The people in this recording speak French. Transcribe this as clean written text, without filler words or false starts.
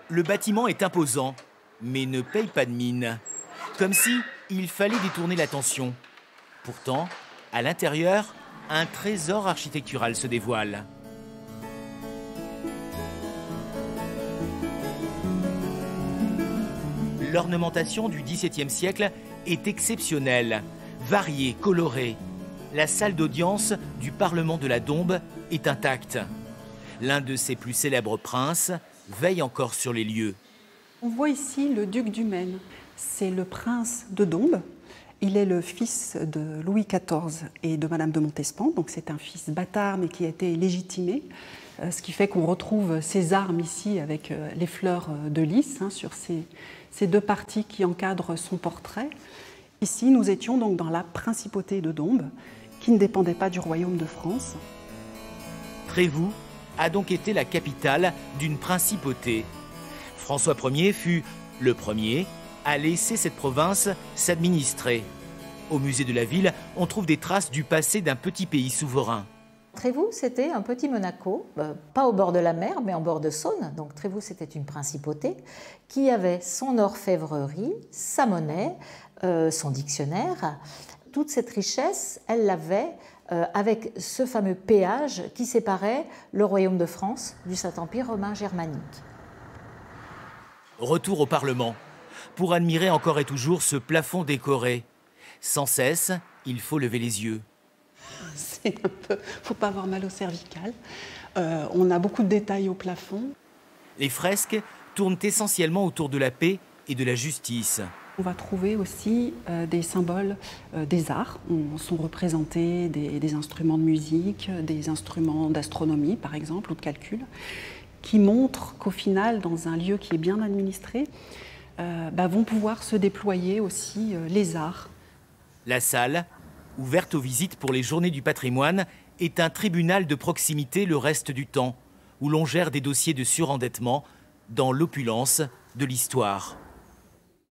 Le bâtiment est imposant, mais ne paye pas de mine. Comme si il fallait détourner l'attention. Pourtant, à l'intérieur, un trésor architectural se dévoile. L'ornementation du XVIIe siècle est exceptionnelle, variée, colorée. La salle d'audience du Parlement de la Dombes est intacte. L'un de ses plus célèbres princes veille encore sur les lieux. On voit ici le duc du Maine. C'est le prince de Dombes. Il est le fils de Louis XIV et de Madame de Montespan. Donc c'est un fils bâtard mais qui a été légitimé. Ce qui fait qu'on retrouve ses armes ici avec les fleurs de lys sur ces deux parties qui encadrent son portrait. Ici, nous étions donc dans la principauté de Dombes, qui ne dépendait pas du royaume de France. Trévoux a donc été la capitale d'une principauté. François Ier fut le premier à laisser cette province s'administrer. Au musée de la ville, on trouve des traces du passé d'un petit pays souverain. Trévoux, c'était un petit Monaco, pas au bord de la mer, mais en bord de Saône. Donc Trévoux, c'était une principauté qui avait son orfèvrerie, sa monnaie, son dictionnaire. Toute cette richesse, elle l'avait avec ce fameux péage qui séparait le royaume de France du Saint-Empire romain germanique. Retour au Parlement, pour admirer encore et toujours ce plafond décoré. Sans cesse, il faut lever les yeux. C'est un peu... faut pas avoir mal au cervical. On a beaucoup de détails au plafond. Les fresques tournent essentiellement autour de la paix et de la justice. On va trouver aussi des symboles des arts. Sont représentés des instruments de musique, des instruments d'astronomie, par exemple, ou de calcul, qui montrent qu'au final, dans un lieu qui est bien administré, vont pouvoir se déployer aussi les arts. La salle, ouverte aux visites pour les journées du patrimoine, est un tribunal de proximité le reste du temps, où l'on gère des dossiers de surendettement dans l'opulence de l'histoire.